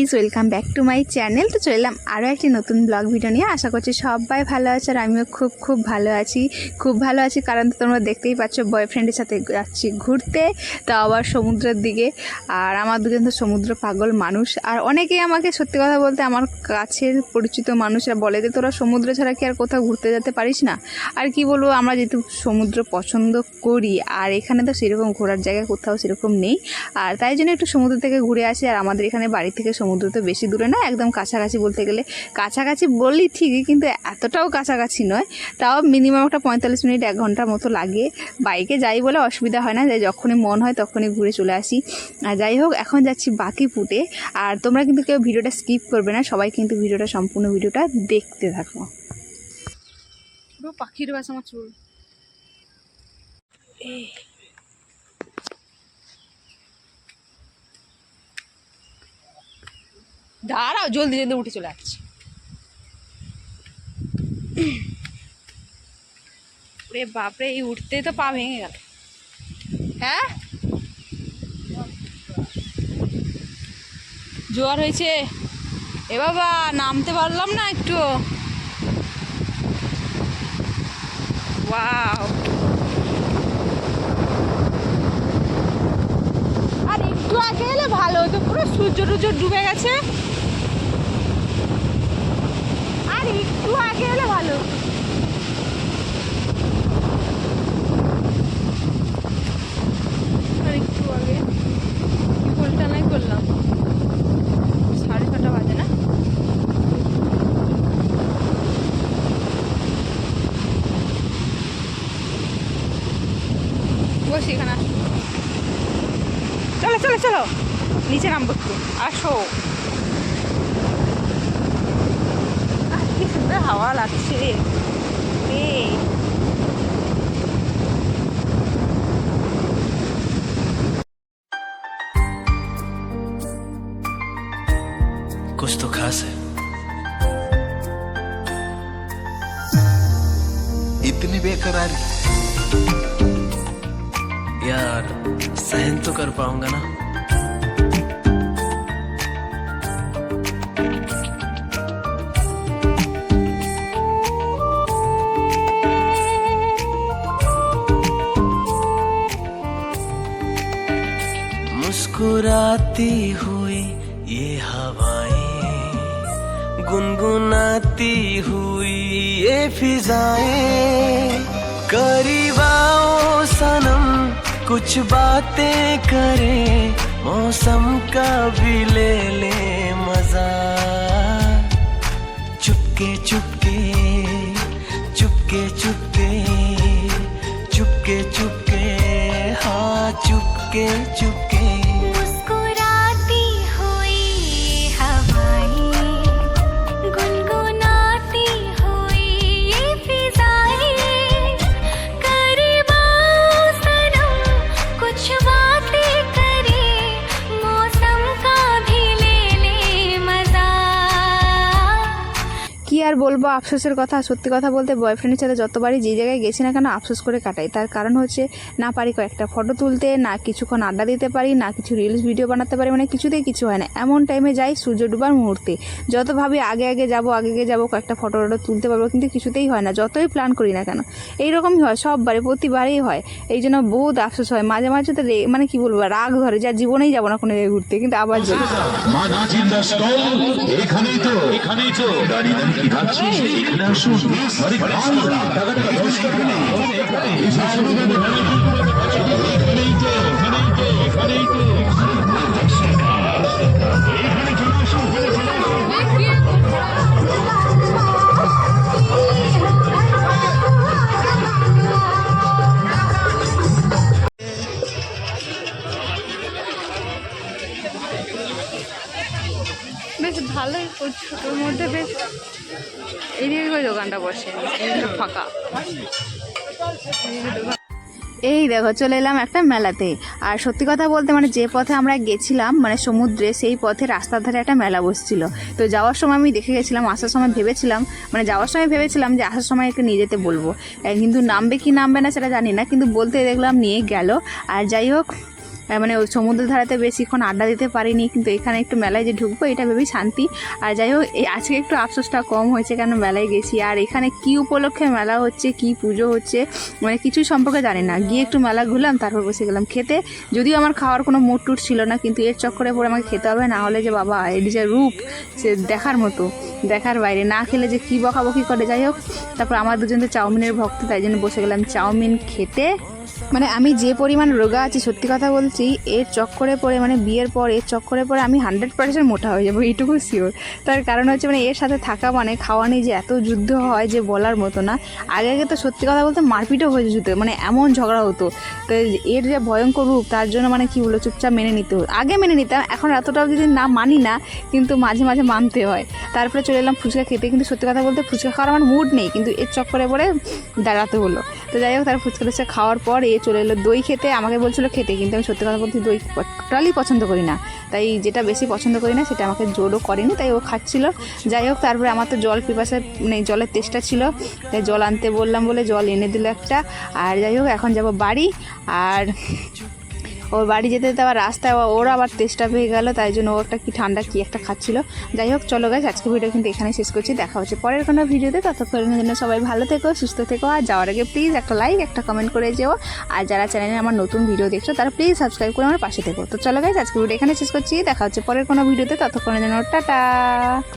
Guys, welcome back to my channel. তো চলে এলাম আরও একটি নতুন ব্লগ ভিডিও নিয়ে। আশা করছি সবাই ভালো আছে আর আমিও খুব ভালো আছি কারণ তোমরা দেখতেই পাচ্ছ বয়ফ্রেন্ডের সাথে যাচ্ছি ঘুরতে, তা আবার সমুদ্রের দিকে। আর আমার দুজন তো সমুদ্র পাগল মানুষ। আর অনেকেই আমাকে সত্যি কথা বলতে আমার কাছের পরিচিত মানুষরা বলে যে তোরা সমুদ্র ছাড়া কি আর কোথাও ঘুরতে যেতে পারিস না। আর কি বলবো, আমরা যেহেতু সমুদ্র পছন্দ করি আর এখানে তো সেরকম ঘোরার জায়গা কোথাও সেরকম নেই, আর তাই জন্য একটু সমুদ্র থেকে ঘুরে আসি। আর আমাদের এখানে বাড়ি থেকে সমুদ্র তো বেশি দূরে না, একদম কাছাকাছি বলতে গেলে। কাছাকাছি বললি ঠিকই, কিন্তু এতটাও কাছাকাছি নয়। তাও মিনিমাম একটা 45 মিনিট 1 ঘন্টার মতো লাগে। বাইকে যাই বলে অসুবিধা হয় না, যে যখনই মন হয় তখনই ঘুরে চলে আসি। আর যাই হোক, এখন যাচ্ছি বাকিপুটে। আর তোমরা কিন্তু কেউ ভিডিওটা স্কিপ করবে না, সবাই কিন্তু ভিডিওটা সম্পূর্ণ ভিডিওটা দেখতে থাকো। পাখির বাসা আমার চুল দাঁড়াও, জলদি উঠে চলে যাচ্ছে। রে বাপরে, এই উঠতে তো পা ভেঙে গেল। হ্যাঁ, জোয়ার হয়েছে এ বাবা, নামতে পারলাম না একটু। ওয়াও, আর একটু আগে এলে ভালো হতো, পুরো সূর্য টুর্য ডুবে গেছে। আর একটু আগে এলে ভালো হতো। আর একটু আগে কি বলটা নাই করলাম, 6:30 বাজে না। বসি এখানে, চলো চলো চলো নিচে নামবো একটু, আসো। কি সুন্দর হাওয়া লাগছে রে। कुछ तो खास है, इतनी बेकरारी यार, सहन तो कर पाऊंगा ना। मुस्कुराती हुई ये हवाएं, गुनगुनाती हुई ये फिजाएं, करीब आओ सनम कुछ बातें करें, मौसम का भी ले ले मजा। चुपके चुपके चुपके चुपके चुपके चुपके, हाँ चुपके चुपके। मुस्कुराती हुई हवाएं, गुनगुनाती हुई ये फिजाएं, करीब आओ सनम कुछ बातें करें, मौसम का भी ले ले मजा। কি আর বলবো আফসোসের কথা। সত্যি কথা বলতে বয়ফ্রেন্ডের সাথে যতবারই যে জায়গায় গেছি না কেন আফসোস করে কাটাই। তার কারণ হচ্ছে না পারি কয়েকটা ফটো তুলতে, না কিছুক্ষণ আড্ডা দিতে পারি, না কিছু রিলস ভিডিও বানাতে পারি, মানে কিছুতেই কিছু হয় না। এমন টাইমে যাই সূর্য ডুবার মুহূর্তে, যত ভাবি আগে যাবো কয়েকটা ফটো তুলতে পারবো, কিন্তু কিছুতেই হয় না, যতই প্ল্যান করি না কেন। এইরকমই হয় সববারে, প্রতিবারেই হয়। এই জন্য বহুত আফসোস হয় মাঝে মাঝে। তো মানে কি বলবো, রাগ ধরে যা জীবনেই যাবো না কোনো জায়গায় ঘুরতে, কিন্তু আবার যাই। এখানেই তো দাঁড়িয়ে কি ভাবছি, এখানে আসুন। আরে টাকা দশ টাকা নেই, এখানেই তো বেশ ভালোই, ছোটোর মধ্যে বেশ। এইদিকে ওই দোকানটা বসে, ফাঁকা। এই দেখো চলে এলাম একটা মেলাতে। আর সত্যি কথা বলতে মানে যে পথে আমরা গেছিলাম মানে সমুদ্রে, সেই পথে রাস্তার ধারে একটা মেলা বসছিল। তো যাওয়ার সময় আমি দেখে গেছিলাম, আসার সময় ভেবেছিলাম মানে যাওয়ার সময় ভেবেছিলাম যে আসার সময় একে নিয়ে যেতে বলবো, কিন্তু নামবে কি নামবে না সেটা জানি না, কিন্তু বলতে দেখলাম নিয়ে গেল। আর যাই হোক, মানে ওই সমুদ্র ধারাতে বেশিক্ষণ আড্ডা দিতে পারিনি, কিন্তু এখানে একটু মেলায় যে ঢুকবো এটা ভেবেই শান্তি। আর যাই হোক আজকে একটু আফসোসটা কম হয়েছে, কেন মেলায় গেছি আর এখানে কী উপলক্ষে মেলা হচ্ছে, কি পুজো হচ্ছে, মানে কিছুই সম্পর্কে জানি না। গিয়ে একটু মেলা ঘুরলাম, তারপর বসে গেলাম খেতে। যদিও আমার খাওয়ার কোনো মুড টুট ছিল না, কিন্তু এর চক্করে পরে আমাকে খেতে হবে, না হলে যে বাবা এর যে রূপ সে দেখার মতো, দেখার বাইরে, না খেলে যে কী বকাবকি করে। যাই হোক তারপর আমার দুজন তো চাউমিনের ভক্ত, তাই জন্য বসে গেলাম চাউমিন খেতে। মানে আমি যে পরিমাণ রোগা আছি সত্যি কথা বলছি, এর চক্করে পড়ে, মানে বিয়ের পর এর চক্করে পড়ে আমি 100% মোটা হয়ে যাবো, এইটুকু শিওর। তার কারণ হচ্ছে মানে এর সাথে থাকা মানে খাওয়া নিয়ে যে এত যুদ্ধ হয় যে বলার মতো না। আগে আগে তো সত্যি কথা বলতে মারপিটও হয়ে যেত, মানে এমন ঝগড়া হতো। তো এর যে ভয়ঙ্কর রূপ, তার জন্য মানে কী বলো, চুপচাপ মেনে নিতে হতো। আগে মেনে নিতাম, এখন এতটাও যদি না মানি না, কিন্তু মাঝে মাঝে মানতে হয়। তারপরে চলে এলাম ফুচকা খেতে, কিন্তু সত্যি কথা বলতে ফুচকা খাওয়ার আমার মুড নেই, কিন্তু এর চক্করে পড়ে দাঁড়াতে হলো। তো যাই হোক তার ফুচকা টুচকা খাওয়ার পর চলে এলো দই খেতে। আমাকে বলছিল খেতে, কিন্তু আমি সত্যি কথা বলতে দই টোটালি পছন্দ করি না, তাই যেটা বেশি পছন্দ করি না সেটা আমাকে জোরও করেনি, তাই ও খাচ্ছিল। যাই হোক তারপরে আমার তো জল পিপাসা, মানে জলের তেষ্টা ছিল, তাই জল আনতে বললাম বলে জল এনে দিল একটা। আর যাই হোক এখন যাব বাড়ি, আর ওর বাড়ি যেতে যেতে আবার রাস্তায় ওর আবার তেষ্টা পেয়ে গেল, তাই জন্য ও একটা কি ঠান্ডা কি একটা খাচ্ছিল। যাই হোক চলো গাইস, আজকে ভিডিও কিন্তু এখানে শেষ করছি, দেখা হচ্ছে পরের কোনো ভিডিওতে। ততক্ষণের জন্য সবাই ভালো থেকো, সুস্থ থেকো, আর যাওয়ার আগে প্লিজ একটা লাইক একটা কমেন্ট করে যেও। আর যারা চ্যানেলে আমার নতুন ভিডিও দেখছো তারা প্লিজ সাবস্ক্রাইব করে আমার পাশে থেকো। তো চলো গাইস, আজকে ভিডিও এখানে শেষ করছি, দেখা হচ্ছে পরের কোনো ভিডিওতে। ততক্ষণের জন্য টাটা।